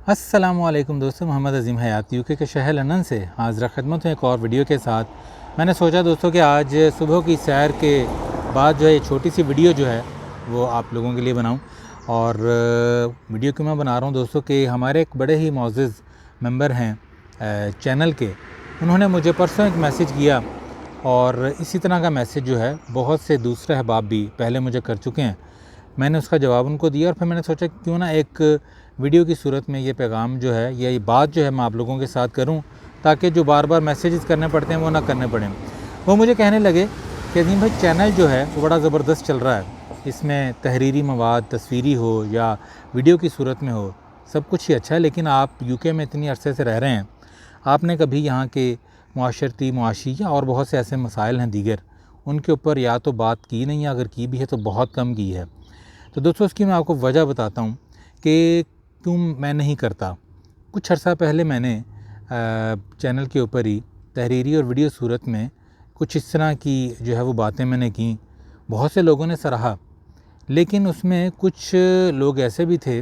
अस्सलामुअलैकुम दोस्तों, मोहम्मद अज़ीम हयात यूके के शहर लंदन से हाज़िर खिदमत हूँ एक और वीडियो के साथ। मैंने सोचा दोस्तों कि आज सुबह की सैर के बाद जो है ये छोटी सी वीडियो जो है वो आप लोगों के लिए बनाऊँ। और वीडियो क्यों मैं बना रहा हूँ दोस्तों कि हमारे एक बड़े ही मोअज़्ज़ज़ मेंबर हैं चैनल के, उन्होंने मुझे परसों एक मैसेज किया और इसी तरह का मैसेज जो है बहुत से दूसरे अहबाब भी पहले मुझे कर चुके हैं। मैंने उसका जवाब उनको दिया और फिर मैंने सोचा क्यों ना एक वीडियो की सूरत में ये पैगाम जो है, ये बात जो है मैं आप लोगों के साथ करूं, ताकि जो बार बार मैसेजेस करने पड़ते हैं वो ना करने पड़ें। वो मुझे कहने लगे कि अज़ीम भाई चैनल जो है वो बड़ा ज़बरदस्त चल रहा है, इसमें तहरीरी मवाद तस्वीरी हो या वीडियो की सूरत में हो, सब कुछ ही अच्छा है, लेकिन आप यूके में इतनी अरसे से रह रहे हैं, आपने कभी यहाँ के मुआशरती मुआशी या और बहुत से ऐसे मसाइल हैं दीगर, उनके ऊपर या तो बात की नहीं है, अगर की भी है तो बहुत कम की है। तो दोस्तों उसकी मैं आपको वजह बताता हूँ कि क्यों मैं नहीं करता। कुछ अर्सा पहले मैंने चैनल के ऊपर ही तहरीरी और वीडियो सूरत में कुछ इस तरह की जो है वो बातें मैंने की, बहुत से लोगों ने सराहा, लेकिन उसमें कुछ लोग ऐसे भी थे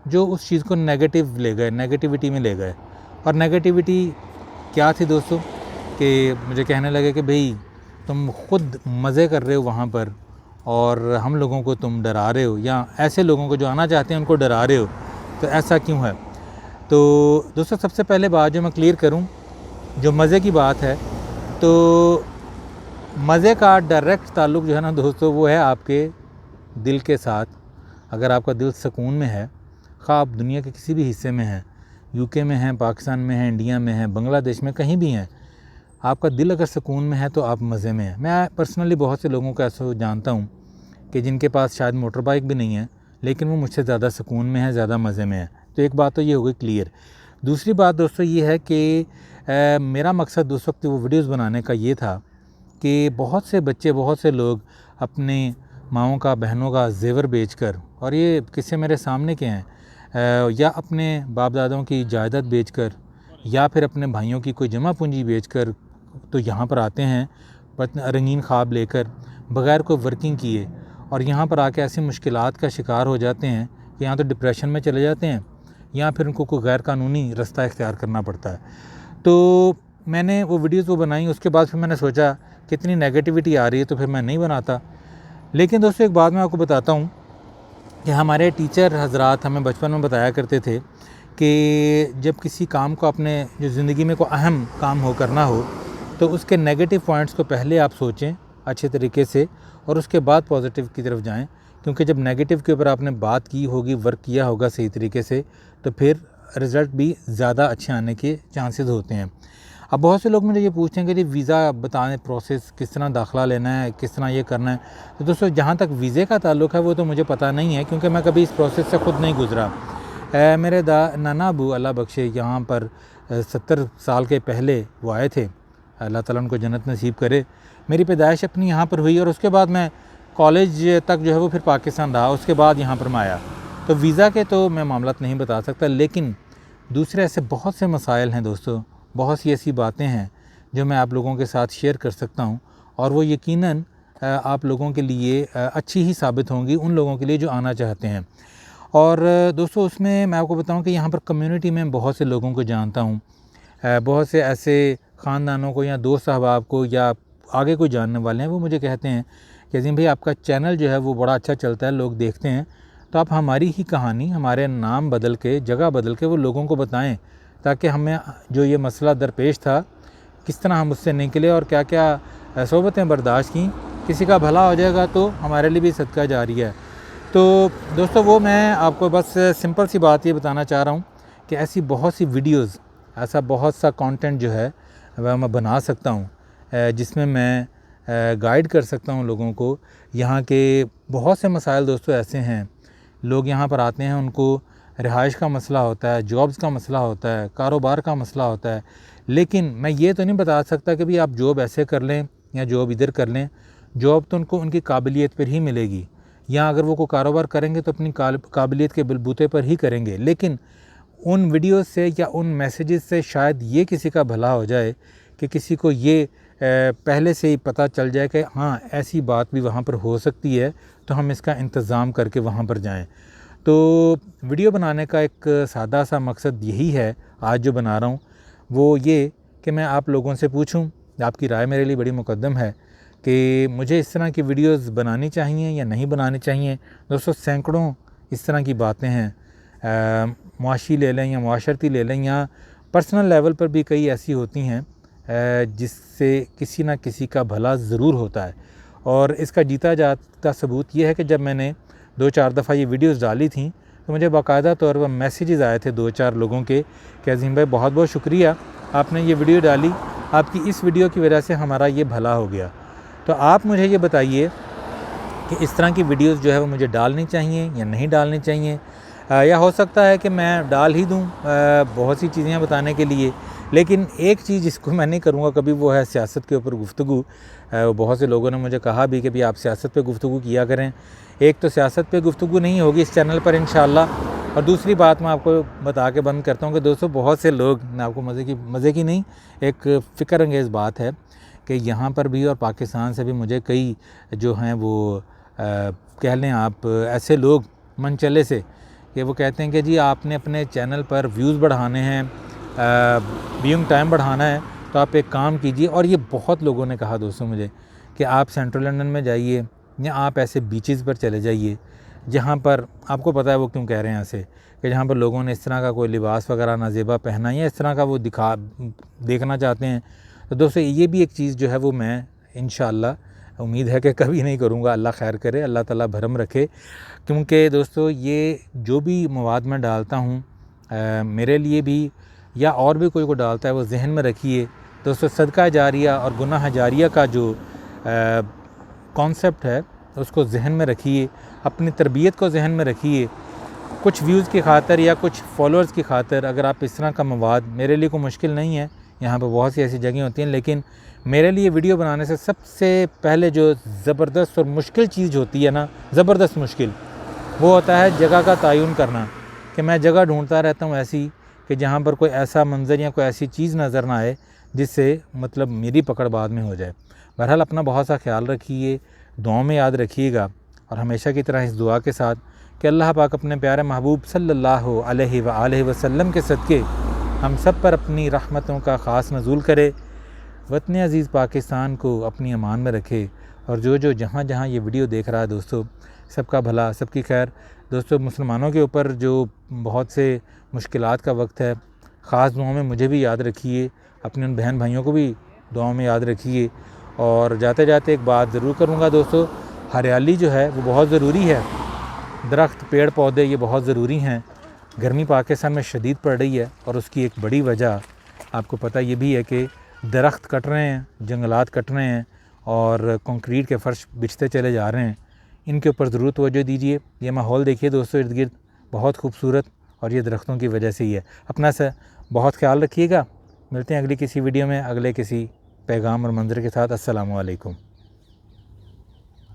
जो उस चीज़ को नेगेटिव ले गए, नेगेटिविटी में ले गए। और नेगेटिविटी क्या थी दोस्तों कि मुझे कहने लगे कि भाई तुम खुद मज़े कर रहे हो वहाँ पर और हम लोगों को तुम डरा रहे हो, या ऐसे लोगों को जो आना चाहते हैं उनको डरा रहे हो, तो ऐसा क्यों है। तो दोस्तों सबसे पहले बात जो मैं क्लियर करूं, जो मज़े की बात है, तो मज़े का डायरेक्ट ताल्लुक़ जो है ना दोस्तों वो है आपके दिल के साथ। अगर आपका दिल सुकून में है, ख़ास आप दुनिया के किसी भी हिस्से में हैं, यूके में हैं, पाकिस्तान में हैं, इंडिया में हैं, बांग्लादेश में, कहीं भी हैं, आपका दिल अगर सुकून में है तो आप मज़े में हैं। मैं पर्सनली बहुत से लोगों को ऐसा जानता हूँ कि जिनके पास शायद मोटर बाइक भी नहीं है, लेकिन वो मुझसे ज़्यादा सुकून में है, ज़्यादा मज़े में है। तो एक बात तो ये हो गई क्लियर। दूसरी बात दोस्तों ये है कि मेरा मकसद उस वक्त वो वीडियोज़ बनाने का ये था कि बहुत से बच्चे, बहुत से लोग अपने माओं का, बहनों का जेवर बेचकर, और ये किस्से मेरे सामने के हैं, या अपने बाप दादाओं की जायदाद बेचकर या फिर अपने भाइयों की कोई जमा पूंजी बेचकर तो यहाँ पर आते हैं रंगीन ख्वाब लेकर, बग़ैर कोई वर्किंग किए, और यहाँ पर आके ऐसी मुश्किलात का शिकार हो जाते हैं कि यहाँ तो डिप्रेशन में चले जाते हैं, या फिर उनको कोई गैर कानूनी रास्ता इख्तियार करना पड़ता है। तो मैंने वो वीडियोज़ वो बनाई, उसके बाद फिर मैंने सोचा कितनी नेगेटिविटी आ रही है तो फिर मैं नहीं बनाता। लेकिन दोस्तों एक बात मैं आपको बताता हूँ कि हमारे टीचर हजरात हमें बचपन में बताया करते थे कि जब किसी काम को अपने जो ज़िंदगी में कोई अहम काम हो करना हो तो उसके नेगेटिव पॉइंट्स को पहले आप सोचें अच्छे तरीके से और उसके बाद पॉजिटिव की तरफ जाएं, क्योंकि जब नेगेटिव के ऊपर आपने बात की होगी, वर्क किया होगा सही तरीके से, तो फिर रिज़ल्ट भी ज़्यादा अच्छे आने के चांसेस होते हैं। अब बहुत से लोग मुझे ये पूछते हैं कि वीज़ा बताने प्रोसेस, किस तरह दाखिला लेना है, किस तरह ये करना है। तो दोस्तों जहाँ तक वीज़े का ताल्लुक़ है वो तो मुझे पता नहीं है, क्योंकि मैं कभी इस प्रोसेस से ख़ुद नहीं गुज़रा। मेरे नाना अबू अल्लाह बख्शे यहाँ पर 70 साल के पहले वो आए थे, अल्लाह ताला उनको जन्नत नसीब करे। मेरी पैदाइश अपनी यहाँ पर हुई और उसके बाद मैं कॉलेज तक जो है वो फिर पाकिस्तान रहा, उसके बाद यहाँ पर मैं आया। तो वीज़ा के तो मैं मामलात नहीं बता सकता, लेकिन दूसरे ऐसे बहुत से मसाइल हैं दोस्तों, बहुत सी ऐसी बातें हैं जो मैं आप लोगों के साथ शेयर कर सकता हूँ, और वो यकीनन आप लोगों के लिए अच्छी ही साबित होंगी, उन लोगों के लिए जो आना चाहते हैं। और दोस्तों उसमें मैं आपको बताऊँ कि यहाँ पर कम्युनिटी में बहुत से लोगों को जानता हूँ, बहुत से ऐसे ख़ानदानों को या दोस्त अहबाब को या आगे कोई जानने वाले हैं, वो मुझे कहते हैं कि अज़ीम भाई आपका चैनल जो है वो बड़ा अच्छा चलता है, लोग देखते हैं, तो आप हमारी ही कहानी, हमारे नाम बदल के, जगह बदल के वो लोगों को बताएं, ताकि हमें जो ये मसला दरपेश था किस तरह हम उससे निकले और क्या क्या सोबतें बर्दाश्त की, किसी का भला हो जाएगा तो हमारे लिए भी सदका जारी है। तो दोस्तों वो मैं आपको बस सिंपल सी बात ये बताना चाह रहा हूँ कि ऐसी बहुत सी वीडियोज़, ऐसा बहुत सा कंटेंट जो है वह मैं बना सकता हूँ, जिसमें मैं गाइड कर सकता हूँ लोगों को। यहाँ के बहुत से मसाइल दोस्तों ऐसे हैं, लोग यहाँ पर आते हैं, उनको रिहाइश का मसला होता है, जॉब्स का मसला होता है, कारोबार का मसला होता है, लेकिन मैं ये तो नहीं बता सकता कि भाई आप जॉब ऐसे कर लें या जॉब इधर कर लें। जॉब तो उनको उनकी काबिलियत पर ही मिलेगी, या अगर वो को कारोबार करेंगे तो अपनी काबिलियत के बलबूते पर ही करेंगे। लेकिन उन वीडियोस से या उन मैसेजेस से शायद ये किसी का भला हो जाए कि किसी को ये पहले से ही पता चल जाए कि हाँ ऐसी बात भी वहाँ पर हो सकती है, तो हम इसका इंतज़ाम करके वहाँ पर जाएं। तो वीडियो बनाने का एक सादा सा मकसद यही है आज जो बना रहा हूँ, वो ये कि मैं आप लोगों से पूछूं, आपकी राय मेरे लिए बड़ी मुकद्दम है कि मुझे इस तरह की वीडियोस बनानी चाहिए या नहीं बनानी चाहिए। दोस्तों सैकड़ों इस तरह की बातें हैं, मुआशी ले लें या मुआशरती ले लें या पर्सनल लेवल पर भी कई ऐसी होती हैं जिससे किसी ना किसी का भला ज़रूर होता है। और इसका जीता जागता सबूत ये है कि जब मैंने 2-4 दफ़ा ये वीडियोस डाली थी तो मुझे बाकायदा तौर पर मैसेजेस आए थे 2-4 लोगों के कि अज़ीम भाई बहुत बहुत शुक्रिया, आपने ये वीडियो डाली, आपकी इस वीडियो की वजह से हमारा ये भला हो गया। तो आप मुझे ये बताइए कि इस तरह की वीडियोस जो है वो मुझे डालनी चाहिए या नहीं डालनी चाहिए। या हो सकता है कि मैं डाल ही दूँ बहुत सी चीज़ें बताने के लिए, लेकिन एक चीज़ जिसको मैं नहीं करूँगा कभी, वो है सियासत के ऊपर गुफ्तगू। बहुत से लोगों ने मुझे कहा भी कि भाई आप सियासत पे गुफ्तगू किया करें। एक तो सियासत पे गुफ्तगू नहीं होगी इस चैनल पर इंशाअल्लाह, और दूसरी बात मैं आपको बता के बंद करता हूँ कि दोस्तों बहुत से लोग, मैं आपको मज़े की नहीं, एक फ़िक्र अंगेज़ बात है कि यहाँ पर भी और पाकिस्तान से भी मुझे कई जो हैं वो कह लें आप ऐसे लोग मनचले से कि वो कहते हैं कि जी आपने अपने चैनल पर व्यूज़ बढ़ाने हैं, व्यूइंग टाइम बढ़ाना है, तो आप एक काम कीजिए। और ये बहुत लोगों ने कहा दोस्तों मुझे कि आप सेंट्रल लंदन में जाइए या आप ऐसे बीचेस पर चले जाइए जहाँ पर आपको पता है वो क्यों कह रहे हैं ऐसे, कि जहाँ पर लोगों ने इस तरह का कोई लिबास वगैरह नाजेबा पहना या इस तरह का वो देखना चाहते हैं। तो दोस्तों ये भी एक चीज़ जो है वो मैं इंशाअल्लाह उम्मीद है कि कभी नहीं करूँगा। अल्लाह खैर करे, अल्लाह ताला भरम रखे, क्योंकि दोस्तों ये जो भी मवाद मैं डालता हूँ मेरे लिए भी या और भी कोई को डालता है, वो जहन में रखिए दोस्तों, सदका जारिया और गुनाह जारिया का जो कॉन्सेप्ट है उसको जहन में रखिए, अपनी तरबियत को जहन में रखिए। कुछ व्यूज़ की खातर या कुछ फॉलोअर्स की खातर अगर आप इस तरह का मवाद, मेरे लिए कोई मुश्किल नहीं है, यहाँ पर बहुत सी ऐसी जगह होती हैं, लेकिन मेरे लिए वीडियो बनाने से सबसे पहले जो ज़बरदस्त और मुश्किल चीज़ होती है ना, ज़बरदस्त मुश्किल, वो होता है जगह का तयन करना। कि मैं जगह ढूंढता रहता हूँ ऐसी कि जहाँ पर कोई ऐसा मंज़र या कोई ऐसी चीज़ नज़र ना आए जिससे मतलब मेरी पकड़ बाद में हो जाए। बहरहाल अपना बहुत सा ख्याल रखिए, दुआओं में याद रखिएगा, और हमेशा की तरह इस दुआ के साथ कि अल्लाह पाक अपने प्यारे महबूब सल्लल्लाहु अलैहि वसल्लम के सदक़े हम सब पर अपनी रहमतों का ख़ास नज़ूल करे, वतन अज़ीज़ पाकिस्तान को अपनी अमान में रखे, और जो जहाँ जहाँ ये वीडियो देख रहा है दोस्तों, सबका भला, सबकी खैर। दोस्तों मुसलमानों के ऊपर जो बहुत से मुश्किलात का वक्त है, ख़ास दुआओं में मुझे भी याद रखिए, अपने उन बहन भाइयों को भी दुआओं में याद रखिए। और जाते जाते एक बात ज़रूर करूँगा दोस्तों, हरियाली जो है वो बहुत ज़रूरी है, दरख्त पेड़ पौधे ये बहुत ज़रूरी हैं। गर्मी पाकिस्तान में शदीद पड़ रही है और उसकी एक बड़ी वजह आपको पता ये भी है कि दरख्त कट रहे हैं, जंगलात कट रहे हैं और कंक्रीट के फ़र्श बिछते चले जा रहे हैं। इनके ऊपर ज़रूर तवज्जो दीजिए। ये माहौल देखिए दोस्तों इर्द गिर्द, बहुत खूबसूरत, और ये दरख्तों की वजह से ही है। अपना से बहुत ख्याल रखिएगा। मिलते हैं अगली किसी वीडियो में, अगले किसी पैगाम और मंजर के साथ। अस्सलामु अलैकुम।